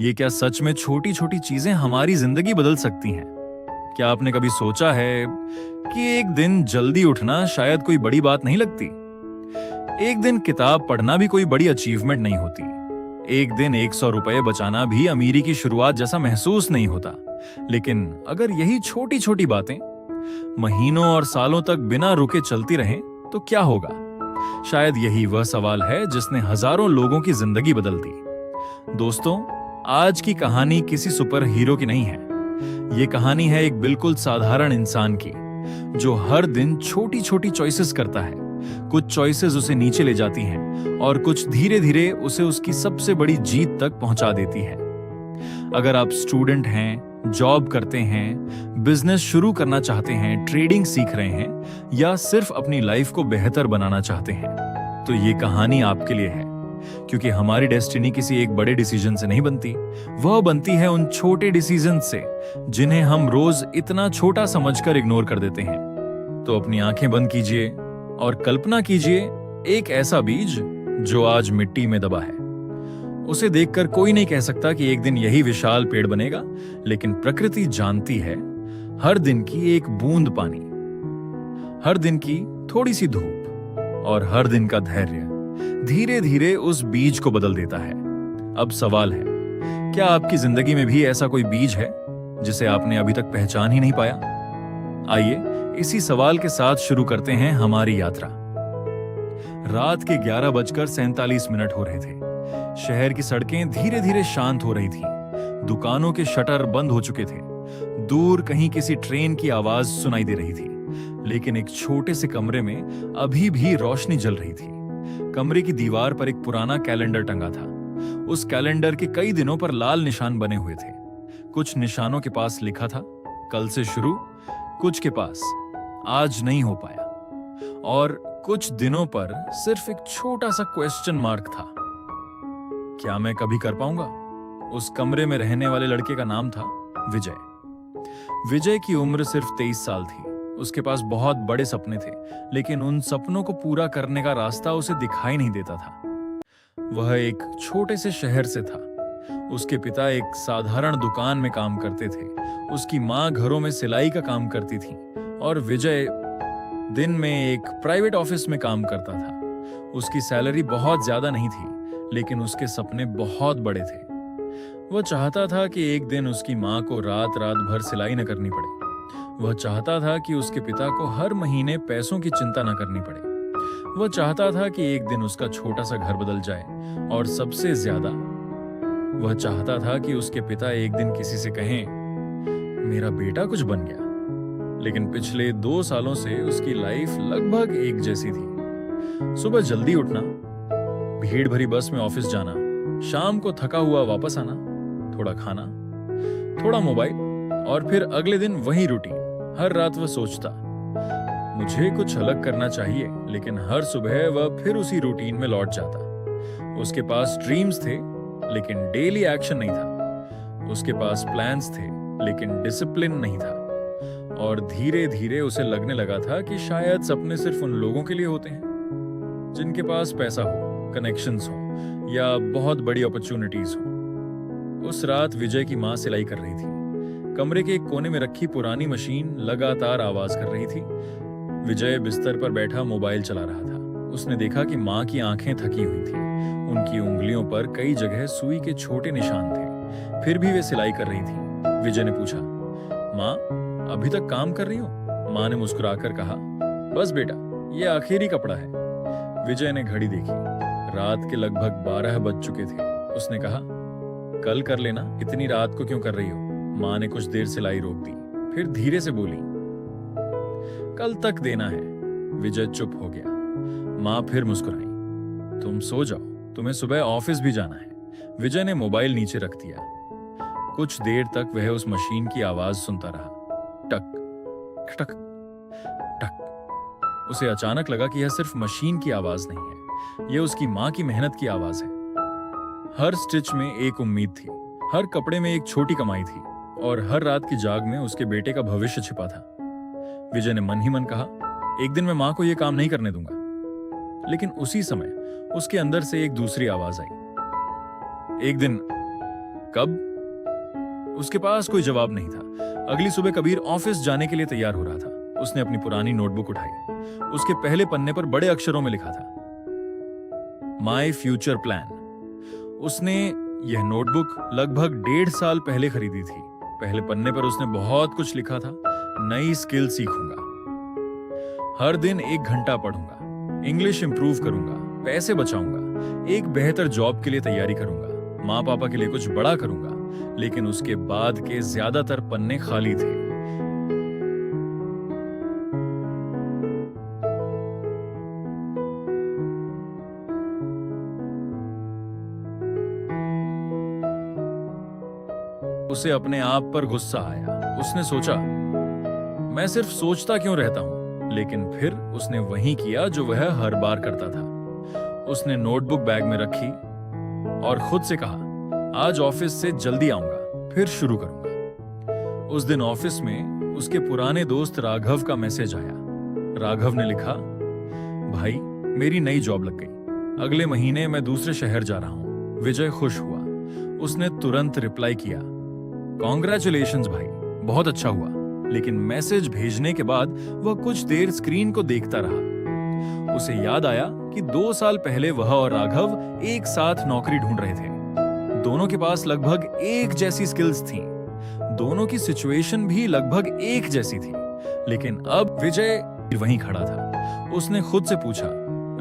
ये क्या सच में छोटी छोटी चीजें हमारी जिंदगी बदल सकती हैं? क्या आपने कभी सोचा है कि एक दिन जल्दी उठना शायद कोई बड़ी बात नहीं लगती? एक दिन किताब पढ़ना भी कोई बड़ी अचीवमेंट नहीं होती। एक दिन 100 रुपए बचाना भी अमीरी की शुरुआत जैसा महसूस नहीं होता। लेकिन अगर यही छोटी छोटी बातें महीनों और सालों तक बिना रुके चलती रहें तो क्या होगा? शायद यही वह सवाल है जिसने हजारों लोगों की जिंदगी बदल दी। दोस्तों, आज की कहानी किसी सुपर हीरो की नहीं है। ये कहानी है एक बिल्कुल साधारण इंसान की, जो हर दिन छोटी छोटी चॉइसेस करता है। कुछ चॉइसेस उसे नीचे ले जाती हैं और कुछ धीरे धीरे उसे उसकी सबसे बड़ी जीत तक पहुंचा देती है। अगर आप स्टूडेंट हैं, जॉब करते हैं, बिजनेस शुरू करना चाहते हैं, ट्रेडिंग सीख रहे हैं या सिर्फ अपनी लाइफ को बेहतर बनाना चाहते हैं, तो ये कहानी आपके लिए है। क्योंकि हमारी डेस्टिनी किसी एक बड़े डिसीजन से नहीं बनती, वह बनती है उन छोटे डिसीजन से जिन्हें हम रोज इतना छोटा समझकर इग्नोर कर देते हैं। तो अपनी आंखें बंद कीजिए और कल्पना कीजिए एक ऐसा बीज जो आज मिट्टी में दबा है। उसे देखकर कोई नहीं कह सकता कि एक दिन यही विशाल पेड़ बनेगा, लेकिन प्रकृति जानती है हर दिन की एक बूंद पानी, हर दिन की थोड़ी सी धूप और हर दिन का धैर्य धीरे धीरे उस बीज को बदल देता है। अब सवाल है, क्या आपकी जिंदगी में भी ऐसा कोई बीज है जिसे आपने अभी तक पहचान ही नहीं पाया? आइए इसी सवाल के साथ शुरू करते हैं हमारी यात्रा। रात के 11:47 हो रहे थे। शहर की सड़कें धीरे धीरे शांत हो रही थी। दुकानों के शटर बंद हो चुके थे। दूर कहीं किसी ट्रेन की आवाज सुनाई दे रही थी, लेकिन एक छोटे से कमरे में अभी भी रोशनी जल रही थी। कमरे की दीवार पर एक पुराना कैलेंडर टंगा था। उस कैलेंडर के कई दिनों पर लाल निशान बने हुए थे। कुछ निशानों के पास लिखा था कल से शुरू, कुछ के पास आज नहीं हो पाया, और कुछ दिनों पर सिर्फ एक छोटा सा क्वेश्चन मार्क था। क्या मैं कभी कर पाऊंगा? उस कमरे में रहने वाले लड़के का नाम था विजय। विजय की उम्र सिर्फ 23 साल थी। उसके पास बहुत बड़े सपने थे, लेकिन उन सपनों को पूरा करने का रास्ता उसे दिखाई नहीं देता था। वह एक छोटे से शहर से था। उसके पिता एक साधारण दुकान में काम करते थे। उसकी माँ घरों में सिलाई का काम करती थी और विजय दिन में एक प्राइवेट ऑफिस में काम करता था। उसकी सैलरी बहुत ज्यादा नहीं थी, लेकिन उसके सपने बहुत बड़े थे। वह चाहता था कि एक दिन उसकी माँ को रात रात भर सिलाई न करनी पड़े। वह चाहता था कि उसके पिता को हर महीने पैसों की चिंता न करनी पड़े। वह चाहता था कि एक दिन उसका छोटा सा घर बदल जाए, और सबसे ज्यादा वह चाहता था कि उसके पिता एक दिन किसी से कहें, मेरा बेटा कुछ बन गया। लेकिन पिछले 2 सालों से उसकी लाइफ लगभग एक जैसी थी। सुबह जल्दी उठना, भीड़ भरी बस में ऑफिस जाना, शाम को थका हुआ वापस आना, थोड़ा खाना, थोड़ा मोबाइल, और फिर अगले दिन वही रूटीन। हर रात वह सोचता, मुझे कुछ अलग करना चाहिए, लेकिन हर सुबह वह फिर उसी रूटीन में लौट जाता। उसके पास ड्रीम्स थे, लेकिन डेली एक्शन नहीं था। उसके पास प्लान्स थे, लेकिन डिसिप्लिन नहीं था। और धीरे धीरे उसे लगने लगा था कि शायद सपने सिर्फ उन लोगों के लिए होते हैं जिनके पास पैसा हो, कनेक्शंस हो या बहुत बड़ी अपॉर्चुनिटीज हो। उस रात विजय की माँ सिलाई कर रही थी। कमरे के एक कोने में रखी पुरानी मशीन लगातार आवाज कर रही थी। विजय बिस्तर पर बैठा मोबाइल चला रहा था। उसने देखा कि माँ की आंखें थकी हुई थी। उनकी उंगलियों पर कई जगह सुई के छोटे निशान थे, फिर भी वे सिलाई कर रही थी। विजय ने पूछा, माँ अभी तक काम कर रही हो? माँ ने मुस्कुराकर कहा, बस बेटा, ये आखिरी कपड़ा है। विजय ने घड़ी देखी। रात के लगभग 12 बज चुके थे। उसने कहा, कल कर लेना, इतनी रात को क्यों कर रही हो? माँ ने कुछ देर सिलाई रोक दी, फिर धीरे से बोली, कल तक देना है। विजय चुप हो गया। माँ फिर मुस्कुराई, तुम सो जाओ, तुम्हें सुबह ऑफिस भी जाना है। विजय ने मोबाइल नीचे रख दिया। कुछ देर तक वह उस मशीन की आवाज सुनता रहा, टक टक टक। उसे अचानक लगा कि यह सिर्फ मशीन की आवाज नहीं है, यह उसकी माँ की मेहनत की आवाज है। हर स्टिच में एक उम्मीद थी, हर कपड़े में एक छोटी कमाई थी, और हर रात की जाग में उसके बेटे का भविष्य छिपा था। विजय ने मन ही मन कहा, एक दिन मैं माँ को यह काम नहीं करने दूंगा। लेकिन उसी समय उसके अंदर से एक दूसरी आवाज आई, एक दिन कब? उसके पास कोई जवाब नहीं था। अगली सुबह कबीर ऑफिस जाने के लिए तैयार हो रहा था। उसने अपनी पुरानी नोटबुक उठाई। उसके पहले पन्ने पर बड़े अक्षरों में लिखा था, माई फ्यूचर प्लान। उसने यह नोटबुक लगभग 1.5 साल पहले खरीदी थी। पहले पन्ने पर उसने बहुत कुछ लिखा था। नई स्किल सीखूंगा, हर दिन 1 घंटा पढ़ूंगा, इंग्लिश इंप्रूव करूंगा, पैसे बचाऊंगा, एक बेहतर जॉब के लिए तैयारी करूंगा, माँ पापा के लिए कुछ बड़ा करूंगा। लेकिन उसके बाद के ज्यादातर पन्ने खाली थे। उसे अपने आप पर गुस्सा आया। उसने सोचा, मैं सिर्फ सोचता क्यों रहता हूं? लेकिन फिर उसने वही किया जो वह हर बार करता था। उसने नोटबुक बैग में रखी और खुद से कहा, आज ऑफिस से जल्दी आऊंगा, फिर शुरू करूंगा। उस दिन ऑफिस में उसके पुराने दोस्त राघव का मैसेज आया। राघव ने लिखा, भाई मेरी नई जॉब लग गई, अगले महीने मैं दूसरे शहर जा रहा हूं। विजय खुश हुआ। उसने तुरंत रिप्लाई किया, कॉन्ग्रेचुलेशंस भाई, बहुत अच्छा हुआ। लेकिन मैसेज भेजने के बाद वह कुछ देर स्क्रीन को देखता रहा। उसे याद आया कि 2 साल पहले वह और राघव एक साथ नौकरी ढूंढ रहे थे। दोनों के पास लगभग एक जैसी स्किल्स थीं। दोनों की सिचुएशन भी लगभग एक जैसी थी। लेकिन अब विजय वहीं खड़ा था। उसने खुद से पूछा,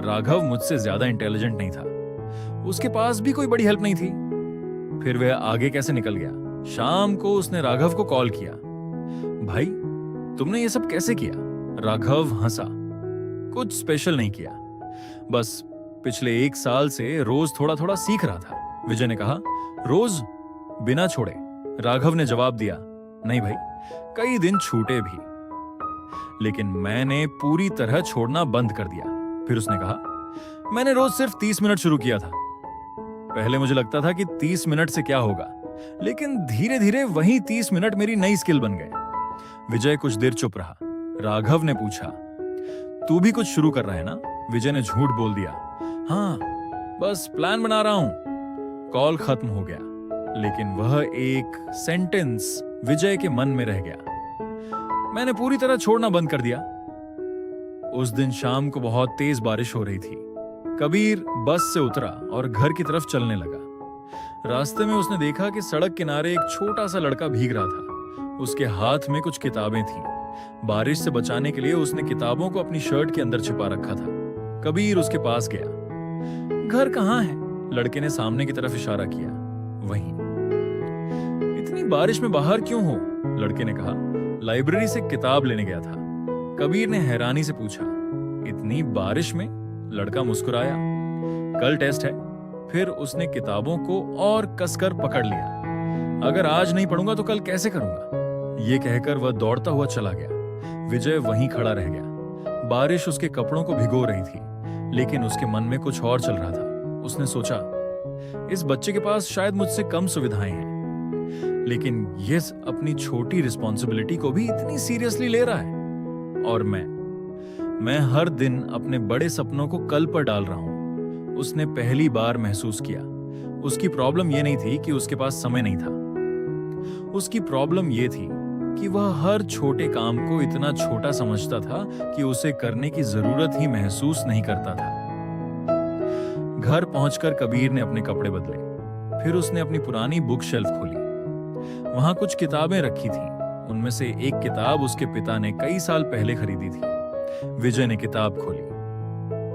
राघव मुझसे ज्यादा इंटेलिजेंट नहीं था, उसके पास भी कोई बड़ी हेल्प नहीं थी, फिर वह आगे कैसे निकल गया? शाम को उसने राघव को कॉल किया, भाई तुमने ये सब कैसे किया? राघव हंसा, कुछ स्पेशल नहीं किया, बस पिछले 1 साल से रोज थोड़ा थोड़ा सीख रहा था। विजय ने कहा, रोज बिना छोड़े? राघव ने जवाब दिया, नहीं भाई, कई दिन छूटे भी, लेकिन मैंने पूरी तरह छोड़ना बंद कर दिया। फिर उसने कहा, मैंने रोज सिर्फ 30 मिनट शुरू किया था। पहले मुझे लगता था कि 30 मिनट से क्या होगा, लेकिन धीरे धीरे वही 30 मिनट मेरी नई स्किल बन गए। विजय कुछ देर चुप रहा। राघव ने पूछा, तू भी कुछ शुरू कर रहा है ना? विजय ने झूठ बोल दिया, हाँ बस प्लान बना रहा हूं। कॉल खत्म हो गया, लेकिन वह एक सेंटेंस विजय के मन में रह गया, मैंने पूरी तरह छोड़ना बंद कर दिया। उस दिन शाम को बहुत तेज बारिश हो रही थी। कबीर बस से उतरा और घर की तरफ चलने लगा। रास्ते में उसने देखा कि सड़क किनारे एक छोटा सा लड़का भीग रहा था। उसके हाथ में कुछ किताबें थीं। बारिश से बचाने के लिए उसने किताबों को अपनी शर्ट के अंदर छिपा रखा था। कबीर उसके पास गया। घर कहाँ है? लड़के ने सामने की तरफ इशारा किया। वहीं। इतनी बारिश में बाहर क्यों हो? लड़के ने कहा, लाइब्रेरी से किताब लेने गया था। कबीर ने हैरानी से पूछा, इतनी बारिश में? लड़का मुस्कुराया, कल टेस्ट है। फिर उसने किताबों को और कसकर पकड़ लिया। अगर आज नहीं पढ़ूंगा तो कल कैसे करूंगा? ये कहकर वह दौड़ता हुआ चला गया। विजय वहीं खड़ा रह गया। बारिश उसके कपड़ों को भिगो रही थी, लेकिन उसके मन में कुछ और चल रहा था। उसने सोचा, इस बच्चे के पास शायद मुझसे कम सुविधाएं हैं, लेकिन ये अपनी छोटी रिस्पॉन्सिबिलिटी को भी इतनी सीरियसली ले रहा है। और मैं हर दिन अपने बड़े सपनों को कल पर डाल रहा हूं। उसने पहली बार महसूस किया, उसकी प्रॉब्लम यह नहीं थी कि उसके पास समय नहीं था। उसकी प्रॉब्लम यह थी कि वह हर छोटे काम को इतना छोटा समझता था कि उसे करने की जरूरत ही महसूस नहीं करता था। घर पहुंचकर कबीर ने अपने कपड़े बदले। फिर उसने अपनी पुरानी बुक शेल्फ खोली। वहां कुछ किताबें रखी थीं। उनमें से एक किताब उसके पिता ने कई साल पहले खरीदी थी। विजय ने किताब खोली।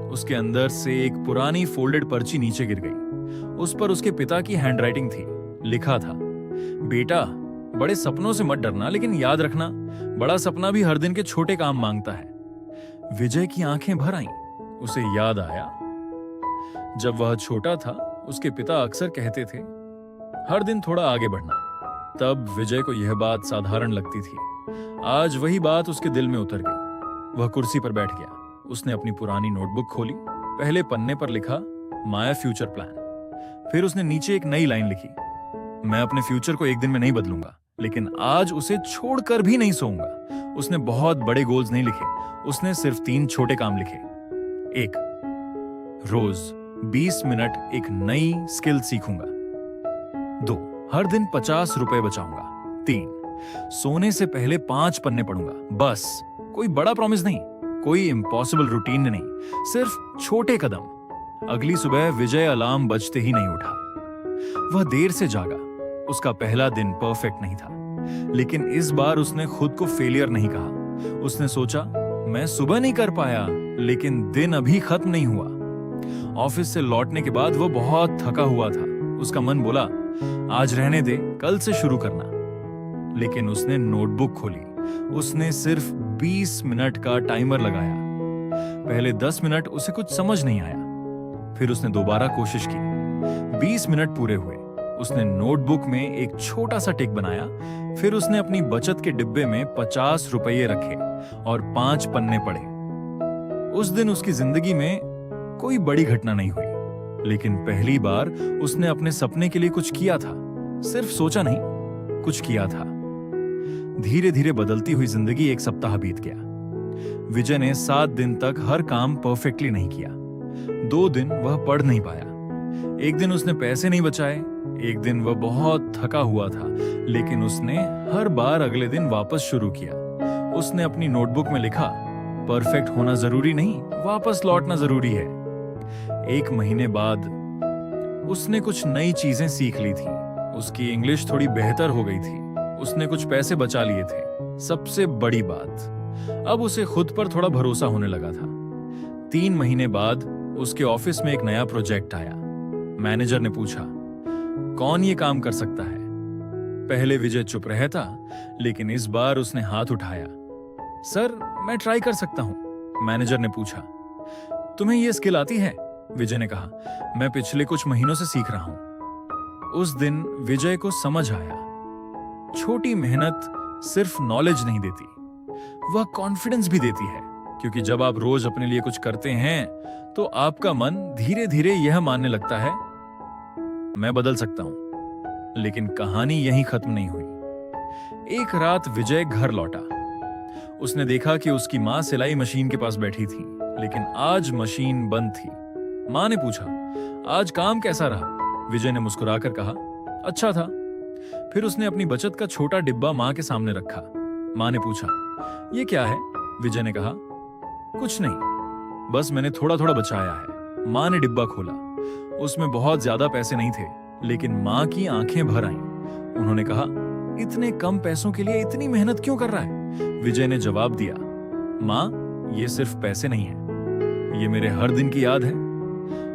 उसके अंदर से एक पुरानी फोल्डेड पर्ची नीचे गिर गई। उस पर उसके पिता की हैंडराइटिंग थी। लिखा था, बेटा बड़े सपनों से मत डरना, लेकिन याद रखना बड़ा सपना भी हर दिन के छोटे काम मांगता है। विजय की आंखें भर आईं। उसे याद आया, जब वह छोटा था उसके पिता अक्सर कहते थे, हर दिन थोड़ा आगे बढ़ना। तब विजय को यह बात साधारण लगती थी। आज वही बात उसके दिल में उतर गई। वह कुर्सी पर बैठ गया। उसने अपनी पुरानी नोटबुक खोली। पहले पन्ने पर लिखा, माय फ्यूचर प्लान। फिर उसने नीचे एक नई लाइन लिखी, मैं अपने फ्यूचर को एक दिन में नहीं बदलूंगा, लेकिन आज उसे छोड़कर भी नहीं सोऊंगा। उसने बहुत बड़े गोल्स नहीं लिखे, उसने सिर्फ 3 छोटे काम लिखे। 1, रोज 20 मिनट एक नई स्किल सीखूंगा। 2, हर दिन 50 रुपए बचाऊंगा। 3, सोने से पहले 5 पन्ने पढ़ूंगा। बस, कोई बड़ा प्रॉमिस नहीं, कोई इम्पॉसिबल रूटीन नहीं, सिर्फ छोटे कदम। अगली सुबह विजय अलार्म बजते ही नहीं उठा। वह देर से जागा। उसका पहला दिन परफेक्ट नहीं था, लेकिन इस बार उसने खुद को फेलियर नहीं कहा। उसने सोचा, मैं सुबह नहीं कर पाया, लेकिन दिन अभी खत्म नहीं हुआ। ऑफिस से लौटने के बाद वो बहुत थका हुआ था। उसका मन बोला, आज रहने दे, कल से शुरू करना। लेकिन उसने नोटबुक खोली। उसने सिर्फ 20 मिनट का टाइमर लगाया। पहले 10 मिनट उसे कुछ समझ नहीं आया। फिर उसने दोबारा कोशिश की। 20 मिनट पूरे हुए। उसने नोटबुक में एक छोटा सा टिक बनाया। फिर उसने अपनी बचत के डिब्बे में 50 रुपये रखे और 5 पन्ने पढ़े। उस दिन उसकी जिंदगी में कोई बड़ी घटना नहीं हुई, लेकिन पहली बार उसने अपने सपने के लिए कुछ किया था। सिर्फ सोचा नहीं, कुछ किया था। धीरे धीरे बदलती हुई जिंदगी एक सप्ताह बीत गया। विजय ने 7 दिन तक हर काम परफेक्टली नहीं किया। 2 दिन वह पढ़ नहीं पाया। एक दिन उसने पैसे नहीं बचाए। एक दिन वह बहुत थका हुआ था, लेकिन उसने हर बार अगले दिन वापस शुरू किया। उसने अपनी नोटबुक में लिखा, परफेक्ट होना जरूरी नहीं, वापस लौटना जरूरी है। 1 महीने बाद उसने कुछ नई चीजें सीख ली थी। उसकी इंग्लिश थोड़ी बेहतर हो गई थी। उसने कुछ पैसे बचा लिए थे। सबसे बड़ी बात, अब उसे खुद पर थोड़ा भरोसा होने लगा था। 3 महीने बाद उसके ऑफिस में एक नया प्रोजेक्ट आया। मैनेजर ने पूछा, कौन ये काम कर सकता है? पहले विजय चुप रहता, लेकिन इस बार उसने हाथ उठाया। सर, मैं ट्राई कर सकता हूं। मैनेजर ने पूछा, तुम्हें यह स्किल आती है? विजय ने कहा, मैं पिछले कुछ महीनों से सीख रहा हूं। उस दिन विजय को समझ आया, छोटी मेहनत सिर्फ नॉलेज नहीं देती, वह कॉन्फिडेंस भी देती है। क्योंकि जब आप रोज अपने लिए कुछ करते हैं, तो आपका मन धीरे धीरे यह मानने लगता है, मैं बदल सकता हूं। लेकिन कहानी यहीं खत्म नहीं हुई। एक रात विजय घर लौटा। उसने देखा कि उसकी मां सिलाई मशीन के पास बैठी थी, लेकिन आज मशीन बंद थी। मां ने पूछा, आज काम कैसा रहा? विजय ने मुस्कुराकर कहा, अच्छा था। फिर उसने अपनी बचत का छोटा डिब्बा मां के सामने रखा। मां ने पूछा, ये क्या है? विजय ने कहा, कुछ नहीं, बस मैंने थोड़ा थोड़ा बचाया है। मां ने डिब्बा खोला। उसमें बहुत ज्यादा पैसे नहीं थे, लेकिन मां की आंखें भर आईं। उन्होंने कहा, इतने कम पैसों के लिए इतनी मेहनत क्यों कर रहा है? विजय ने जवाब दिया, मां, ये सिर्फ पैसे नहीं है, ये मेरे हर दिन की याद है।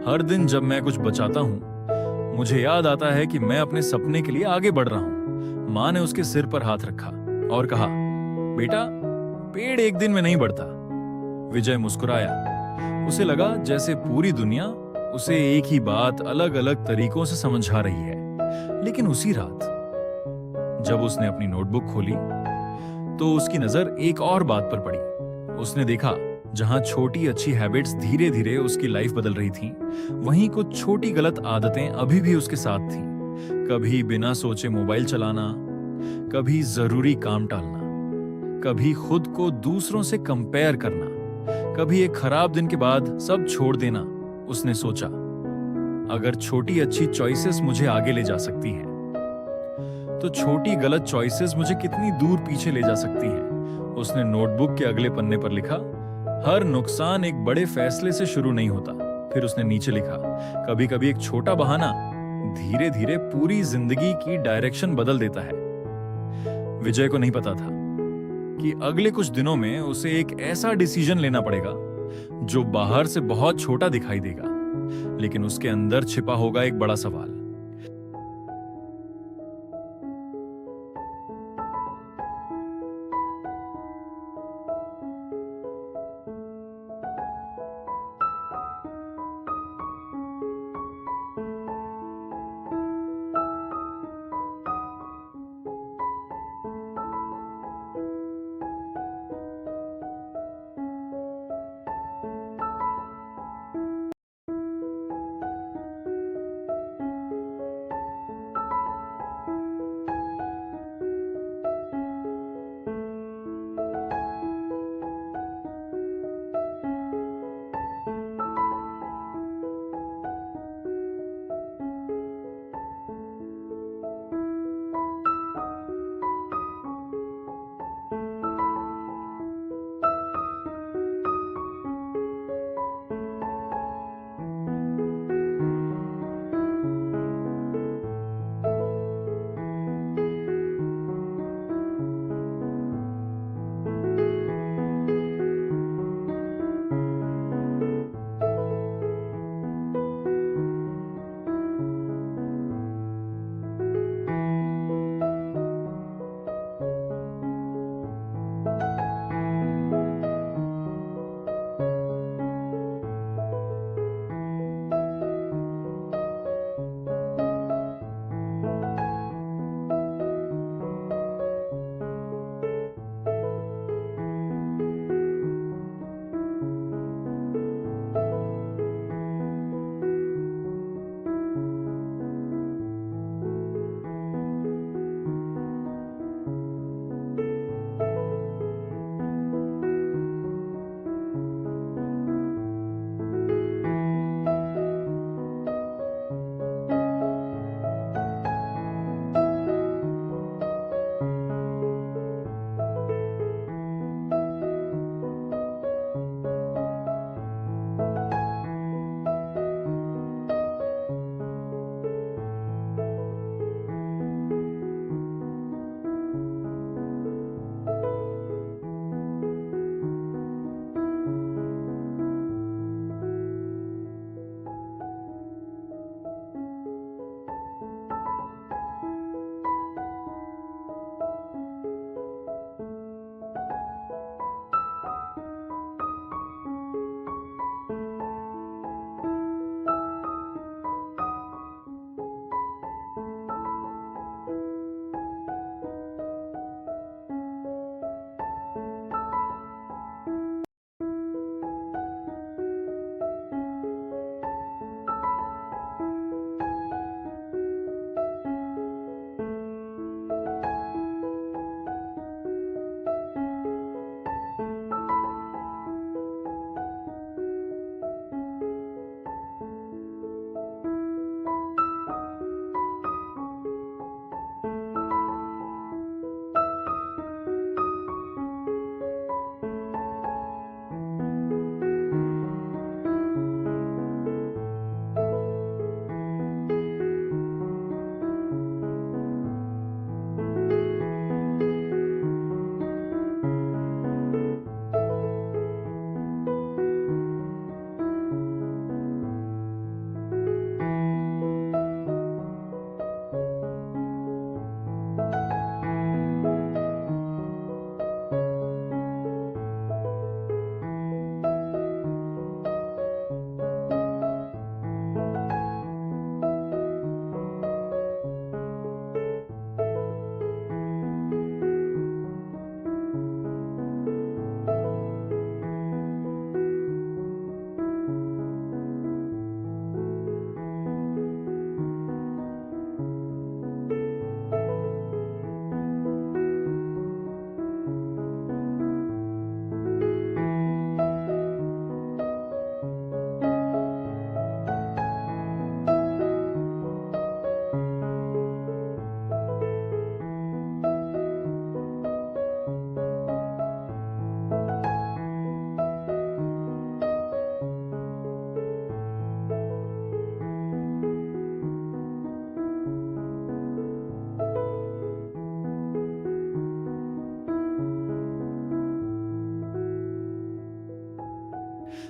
हर दिन जब मैं कुछ बचाता हूं, मुझे याद आता है कि मैं अपने सपने के लिए आगे बढ़ रहा हूं। मां ने उसके सिर पर हाथ रखा और कहा, बेटा, पेड़ एक दिन में नहीं बढ़ता। विजय मुस्कुराया। उसे लगा जैसे पूरी दुनिया उसे एक ही बात अलग अलग तरीकों से समझा रही है। लेकिन उसी रात जब उसने अपनी नोटबुक खोली, तो उसकी नजर एक और बात पर पड़ी। उसने देखा, जहां छोटी अच्छी हैबिट्स धीरे धीरे उसकी लाइफ बदल रही थीं, वहीं कुछ छोटी गलत आदतें अभी भी उसके साथ थीं। कभी बिना सोचे मोबाइल चलाना, कभी जरूरी काम टालना, कभी खुद को दूसरों से कंपेयर करना, कभी एक खराब दिन के बाद सब छोड़ देना। उसने सोचा, अगर छोटी अच्छी चॉइसेस मुझे आगे ले जा सकती हैं, तो छोटी गलत चॉइसेस मुझे कितनी दूर पीछे ले जा सकती हैं। उसने नोटबुक के अगले पन्ने पर लिखा, हर नुकसान एक बड़े फैसले से शुरू नहीं होता। फिर उसने नीचे लिखा, कभी कभी एक छोटा बहाना धीरे धीरे पूरी जिंदगी की डायरेक्शन बदल देता है। विजय को नहीं पता था कि अगले कुछ दिनों में उसे एक ऐसा डिसीजन लेना पड़ेगा जो बाहर से बहुत छोटा दिखाई देगा, लेकिन उसके अंदर छिपा होगा एक बड़ा सवाल।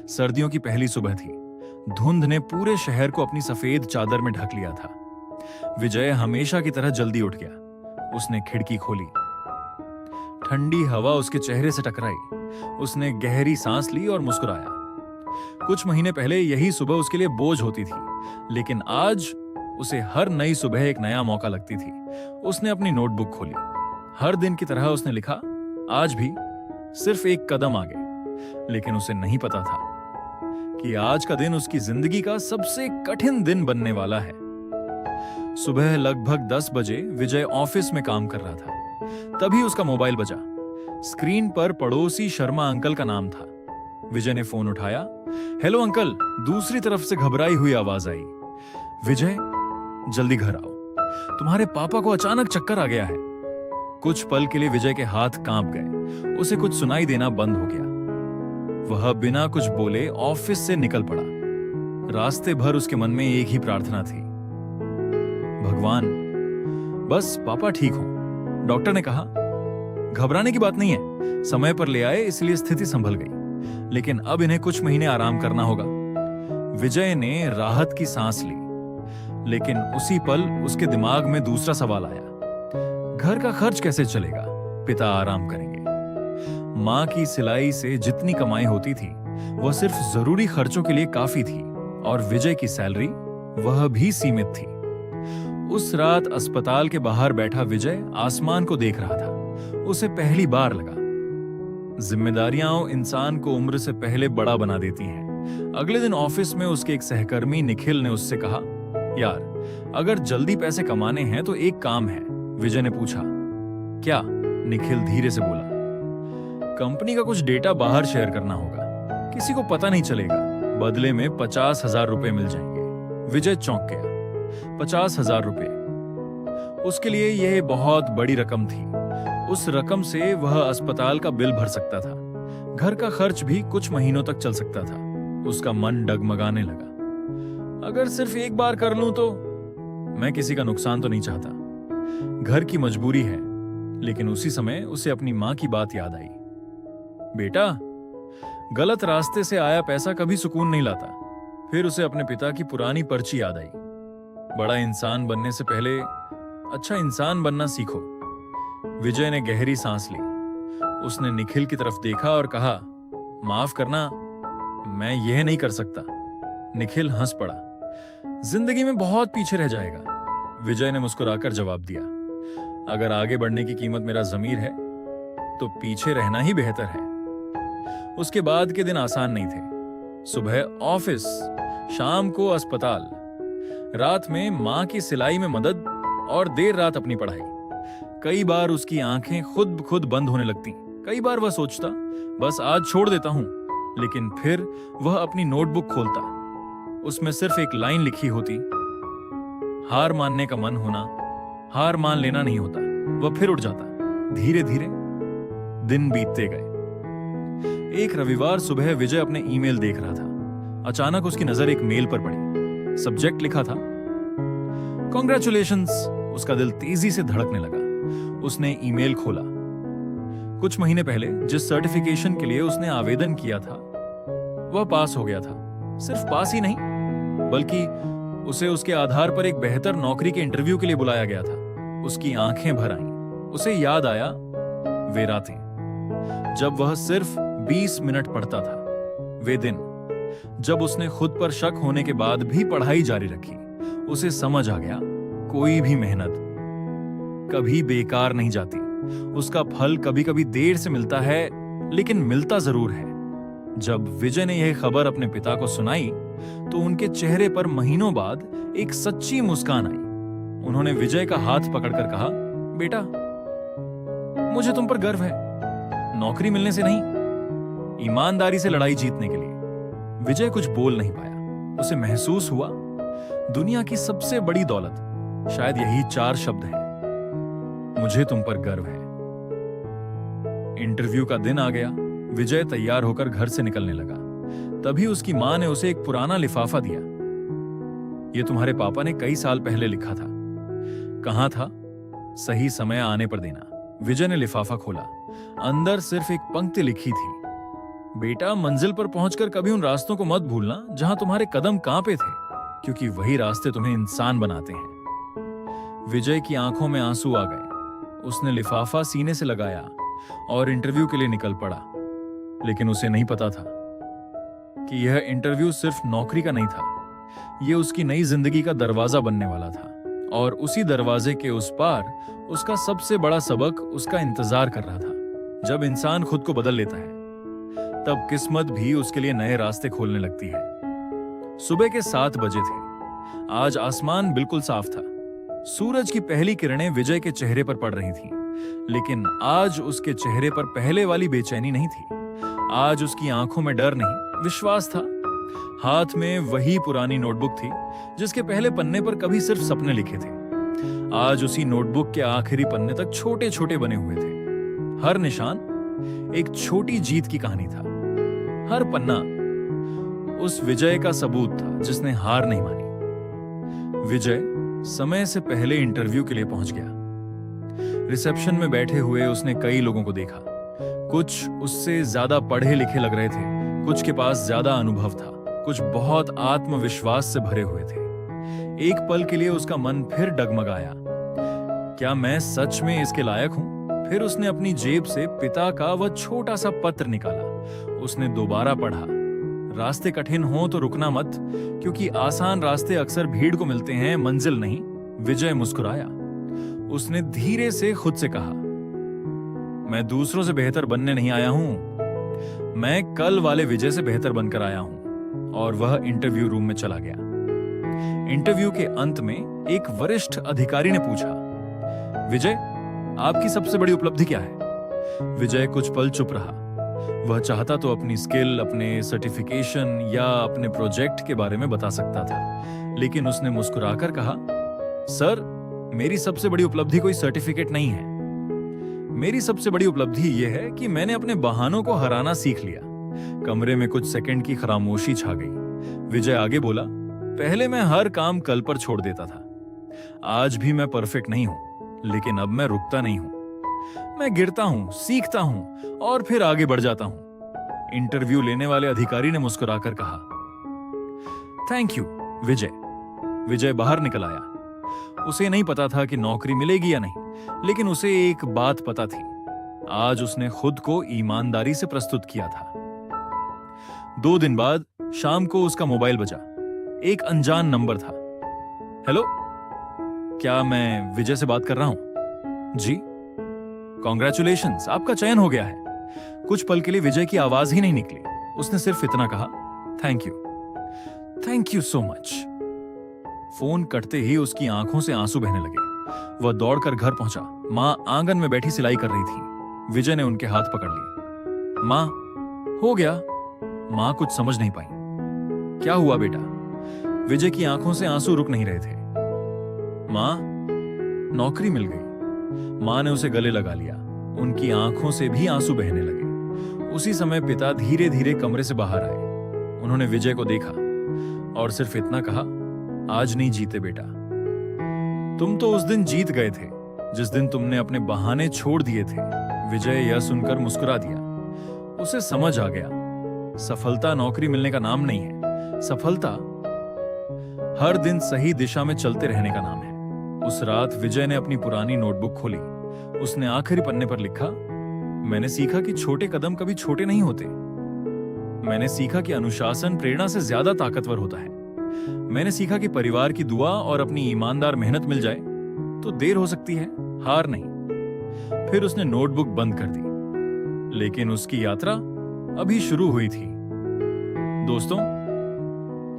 सर्दियों की पहली सुबह थी। धुंध ने पूरे शहर को अपनी सफेद चादर में ढक लिया था। विजय हमेशा की तरह जल्दी उठ गया। उसने खिड़की खोली। ठंडी हवा उसके चेहरे से टकराई। उसने गहरी सांस ली और मुस्कुराया। कुछ महीने पहले यही सुबह उसके लिए बोझ होती थी, लेकिन आज उसे हर नई सुबह एक नया मौका लगती थी। उसने अपनी नोटबुक खोली। हर दिन की तरह उसने लिखा, आज भी सिर्फ एक कदम आगे। लेकिन उसे नहीं पता था कि आज का दिन उसकी जिंदगी का सबसे कठिन दिन बनने वाला है। सुबह लगभग 10 बजे विजय ऑफिस में काम कर रहा था। तभी उसका मोबाइल बजा। स्क्रीन पर पड़ोसी शर्मा अंकल का नाम था। विजय ने फोन उठाया। हेलो अंकल, दूसरी तरफ से घबराई हुई आवाज आई। विजय, जल्दी घर आओ, तुम्हारे पापा को अचानक चक्कर आ गया है। कुछ पल के लिए विजय के हाथ कांप गए। उसे कुछ सुनाई देना बंद हो गया। वह बिना कुछ बोले ऑफिस से निकल पड़ा। रास्ते भर उसके मन में एक ही प्रार्थना थी, भगवान बस पापा ठीक हो। डॉक्टर ने कहा घबराने की बात नहीं है, समय पर ले आए इसलिए स्थिति संभल गई, लेकिन अब इन्हें कुछ महीने आराम करना होगा। विजय ने राहत की सांस ली, लेकिन उसी पल उसके दिमाग में दूसरा सवाल आया, घर का खर्च कैसे चलेगा? पिता आराम करेंगे। मां की सिलाई से जितनी कमाई होती थी वह सिर्फ जरूरी खर्चों के लिए काफी थी, और विजय की सैलरी वह भी सीमित थी। उस रात अस्पताल के बाहर बैठा विजय आसमान को देख रहा था। उसे पहली बार लगा, जिम्मेदारियां इंसान को उम्र से पहले बड़ा बना देती हैं। अगले दिन ऑफिस में उसके एक सहकर्मी निखिल ने उससे कहा, यार अगर जल्दी पैसे कमाने हैं तो एक काम है। विजय ने पूछा, क्या? निखिल धीरे से बोला, कंपनी का कुछ डेटा बाहर शेयर करना होगा, किसी को पता नहीं चलेगा, बदले में 50,000 रुपए मिल जाएंगे। विजय चौंक गया। 50,000 रुपए, उसके लिए यह बहुत बड़ी रकम थी। उस रकम से वह अस्पताल का बिल भर सकता था, घर का खर्च भी कुछ महीनों तक चल सकता था। उसका मन डगमगाने लगा। अगर सिर्फ एक बार कर लूं तो? मैं किसी का नुकसान तो नहीं चाहता, घर की मजबूरी है। लेकिन उसी समय उसे अपनी मां की बात याद आई, बेटा गलत रास्ते से आया पैसा कभी सुकून नहीं लाता। फिर उसे अपने पिता की पुरानी पर्ची याद आई, बड़ा इंसान बनने से पहले अच्छा इंसान बनना सीखो। विजय ने गहरी सांस ली। उसने निखिल की तरफ देखा और कहा, माफ करना, मैं यह नहीं कर सकता। निखिल हंस पड़ा, जिंदगी में बहुत पीछे रह जाएगा। विजय ने मुस्कुराकर जवाब दिया, अगर आगे बढ़ने की कीमत मेरा जमीर है तो पीछे रहना ही बेहतर है। उसके बाद के दिन आसान नहीं थे। सुबह ऑफिस, शाम को अस्पताल, रात में मां की सिलाई में मदद और देर रात अपनी पढ़ाई। कई बार उसकी आंखें खुद ब खुद बंद होने लगती। कई बार वह सोचता, बस आज छोड़ देता हूं। लेकिन फिर वह अपनी नोटबुक खोलता। उसमें सिर्फ एक लाइन लिखी होती, हार मानने का मन होना हार मान लेना नहीं होता। वह फिर उठ जाता। धीरे धीरे दिन बीतते गए। एक रविवार सुबह विजय अपने ईमेल देख रहा था। अचानक उसकी नजर एक मेल पर पड़ी। सब्जेक्ट लिखा था, कांग्रेचुलेशंस। उसका दिल तेजी से धड़कने लगा। उसने ईमेल खोला। कुछ महीने पहले जिस सर्टिफिकेशन के लिए उसने आवेदन किया था वह पास हो गया था। सिर्फ पास ही नहीं, बल्कि उसे उसके आधार पर एक बेहतर नौकरी के इंटरव्यू के लिए बुलाया गया था। उसकी आंखें भर आईं। उसे याद आया वे रातें जब वह सिर्फ 20 मिनट पढ़ता था, वे दिन जब उसने खुद पर शक होने के बाद भी पढ़ाई जारी रखी। उसे समझ आ गया, कोई भी मेहनत कभी बेकार नहीं जाती। उसका फल कभी कभी देर से मिलता है, लेकिन मिलता जरूर है। जब विजय ने यह खबर अपने पिता को सुनाई तो उनके चेहरे पर महीनों बाद एक सच्ची मुस्कान आई। उन्होंने विजय का हाथ पकड़कर कहा, बेटा मुझे तुम पर गर्व है, नौकरी मिलने से नहीं, ईमानदारी से लड़ाई जीतने के लिए। विजय कुछ बोल नहीं पाया। उसे महसूस हुआ दुनिया की सबसे बड़ी दौलत शायद यही 4 शब्द हैं, मुझे तुम पर गर्व है। इंटरव्यू का दिन आ गया। विजय तैयार होकर घर से निकलने लगा। तभी उसकी मां ने उसे एक पुराना लिफाफा दिया। यह तुम्हारे पापा ने कई साल पहले लिखा था, कहा था सही समय आने पर देना। विजय ने लिफाफा खोला। अंदर सिर्फ एक पंक्ति लिखी थी, बेटा, मंजिल पर पहुंचकर कभी उन रास्तों को मत भूलना जहां तुम्हारे कदम कांपे थे, क्योंकि वही रास्ते तुम्हें इंसान बनाते हैं। विजय की आंखों में आंसू आ गए। उसने लिफाफा सीने से लगाया और इंटरव्यू के लिए निकल पड़ा। लेकिन उसे नहीं पता था कि यह इंटरव्यू सिर्फ नौकरी का नहीं था, यह उसकी नई जिंदगी का दरवाजा बनने वाला था। और उसी दरवाजे के उस पार उसका सबसे बड़ा सबक उसका इंतजार कर रहा था। जब इंसान खुद को बदल लेता है, तब किस्मत भी उसके लिए नए रास्ते खोलने लगती है। सुबह के 7 बजे थे। आज आसमान बिल्कुल साफ था। सूरज की पहली किरणें विजय के चेहरे पर पड़ रही थीं, लेकिन आज उसके चेहरे पर पहले वाली बेचैनी नहीं थी। आज उसकी आंखों में डर नहीं, विश्वास था। हाथ में वही पुरानी नोटबुक थी जिसके पहले पन्ने पर कभी सिर्फ सपने लिखे थे। आज उसी नोटबुक के आखिरी पन्ने तक छोटे छोटे बने हुए थे। हर निशान एक छोटी जीत की कहानी था। हर पन्ना उस विजय का सबूत था जिसने हार नहीं मानी। विजय समय से पहले इंटरव्यू के लिए पहुंच गया। रिसेप्शन में बैठे हुए उसने कई लोगों को देखा। कुछ उससे ज्यादा पढ़े लिखे लग रहे थे, कुछ के पास ज्यादा अनुभव था, कुछ बहुत आत्मविश्वास से भरे हुए थे। एक पल के लिए उसका मन फिर डगमगाया। क्या मैं सच में इसके लायक हूं? फिर उसने अपनी जेब से पिता का वह छोटा सा पत्र निकाला। उसने दोबारा पढ़ा, रास्ते कठिन हो तो रुकना मत, क्योंकि आसान रास्ते अक्सर भीड़ को मिलते हैं, मंजिल नहीं। विजय मुस्कुराया। उसने धीरे से खुद से कहा, मैं दूसरों से बेहतर बनने नहीं आया हूं, मैं कल वाले विजय से बेहतर बनकर आया हूं। और वह इंटरव्यू रूम में चला गया। इंटरव्यू के अंत में एक वरिष्ठ अधिकारी ने पूछा, विजय, आपकी सबसे बड़ी उपलब्धि क्या है? विजय कुछ पल चुप रहा। वह चाहता तो अपनी स्किल, अपने सर्टिफिकेशन या अपने प्रोजेक्ट के बारे में बता सकता था, लेकिन उसने मुस्कुराकर कहा, सर, मेरी सबसे बड़ी उपलब्धि कोई सर्टिफिकेट नहीं है। मेरी सबसे बड़ी उपलब्धि यह है कि मैंने अपने बहानों को हराना सीख लिया। कमरे में कुछ सेकंड की खामोशी छा गई। विजय आगे बोला, पहले मैं हर काम कल पर छोड़ देता था। आज भी मैं परफेक्ट नहीं हूं, लेकिन अब मैं रुकता नहीं हूं। मैं गिरता हूं, सीखता हूं और फिर आगे बढ़ जाता हूं। इंटरव्यू लेने वाले अधिकारी ने मुस्कुराकर कहा, थैंक यू विजय। विजय बाहर निकल आया। उसे नहीं पता था कि नौकरी मिलेगी या नहीं, लेकिन उसे एक बात पता थी, आज उसने खुद को ईमानदारी से प्रस्तुत किया था। 2 दिन बाद शाम को उसका मोबाइल बजा। एक अनजान नंबर था। हेलो, क्या मैं विजय से बात कर रहा हूं? जी, कॉन्ग्रेचुलेशंस, आपका चयन हो गया है। कुछ पल के लिए विजय की आवाज ही नहीं निकली। उसने सिर्फ इतना कहा, thank you so much. Phone कटते ही उसकी आंखों से आंसू बहने लगे। वह दौड़कर घर पहुंचा। मां आंगन में बैठी सिलाई कर रही थी। विजय ने उनके हाथ पकड़ लिए। मां, हो गया। मां कुछ समझ नहीं पाई। क्या हुआ बेटा? विजय की आंखों से आंसू रुक नहीं रहे थे। मां, नौकरी मिल गई। मां ने उसे गले लगा लिया। उनकी आंखों से भी आंसू बहने लगे। उसी समय पिता धीरे धीरे कमरे से बाहर आए। उन्होंने विजय को देखा और सिर्फ इतना कहा, आज नहीं जीते बेटा। तुम तो उस दिन जीत गए थे जिस दिन तुमने अपने बहाने छोड़ दिए थे। विजय यह सुनकर मुस्कुरा दिया। उसे समझ आ गया, सफलता नौकरी मिलने का नाम नहीं है। सफलता हर दिन सही दिशा में चलते रहने का नाम है। उस रात विजय ने अपनी पुरानी नोटबुक खोली। उसने आखिरी पन्ने पर लिखा, मैंने सीखा कि छोटे कदम कभी छोटे नहीं होते। मैंने सीखा कि अनुशासन प्रेरणा से ज्यादा ताकतवर होता है। मैंने सीखा कि परिवार की दुआ और अपनी ईमानदार मेहनत मिल जाए तो देर हो सकती है, हार नहीं। फिर उसने नोटबुक बंद कर दी। लेकिन उसकी यात्रा अभी शुरू हुई थी। दोस्तों,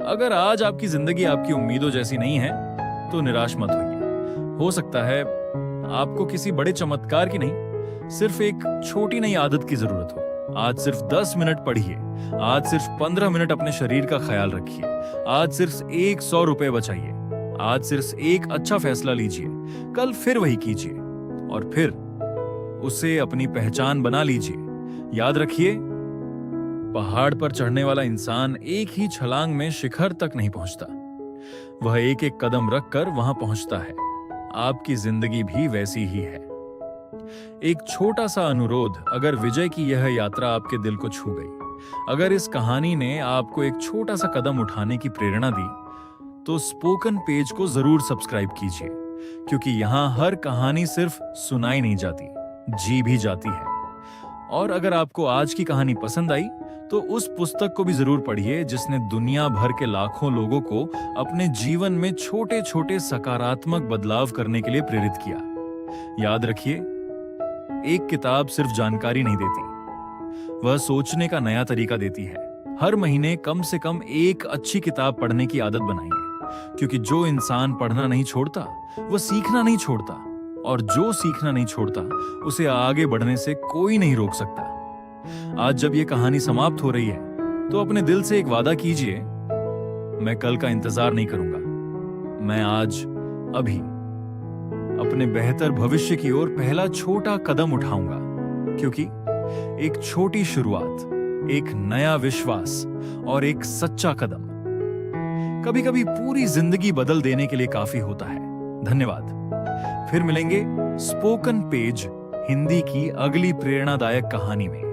अगर आज आपकी जिंदगी आपकी उम्मीदों जैसी नहीं है तो निराश मत होइए। हो सकता है आपको किसी बड़े चमत्कार की नहीं, सिर्फ एक छोटी नई आदत की जरूरत हो। आज सिर्फ 10 मिनट पढ़िए। आज सिर्फ 15 मिनट अपने शरीर का ख्याल रखिए। आज सिर्फ 100 रुपए बचाइए। आज सिर्फ एक अच्छा फैसला लीजिए। कल फिर वही कीजिए और फिर उसे अपनी पहचान बना लीजिए। याद रखिए, पहाड़ पर चढ़ने वाला इंसान एक ही छलांग में शिखर तक नहीं पहुंचता। वह एक एक कदम रखकर वहां पहुंचता है। आपकी जिंदगी भी वैसी ही है। एक छोटा सा अनुरोध, अगर विजय की यह यात्रा आपके दिल को छू गई, अगर इस कहानी ने आपको एक छोटा सा कदम उठाने की प्रेरणा दी, तो स्पोकन पेज को जरूर सब्सक्राइब कीजिए, क्योंकि यहाँ हर कहानी सिर्फ सुनाई नहीं जाती, जी भी जाती है। और अगर आपको आज की कहानी पसंद आई, तो उस पुस्तक को भी जरूर पढ़िए जिसने दुनिया भर के लाखों लोगों को अपने जीवन में छोटे छोटे सकारात्मक बदलाव करने के लिए प्रेरित किया। याद रखिए, एक किताब सिर्फ जानकारी नहीं देती, वह सोचने का नया तरीका देती है। हर महीने कम से कम एक अच्छी किताब पढ़ने की आदत बनाइए, क्योंकि जो इंसान पढ़ना नहीं छोड़ता, वह सीखना नहीं छोड़ता, और जो सीखना नहीं छोड़ता, उसे आगे बढ़ने से कोई नहीं रोक सकता। आज जब यह कहानी समाप्त हो रही है, तो अपने दिल से एक वादा कीजिए, मैं कल का इंतजार नहीं करूंगा। मैं आज, अभी अपने बेहतर भविष्य की ओर पहला छोटा कदम उठाऊंगा, क्योंकि एक छोटी शुरुआत, एक नया विश्वास और एक सच्चा कदम कभी कभी पूरी जिंदगी बदल देने के लिए काफी होता है। धन्यवाद। फिर मिलेंगे स्पोकन पेज हिंदी की अगली प्रेरणादायक कहानी में।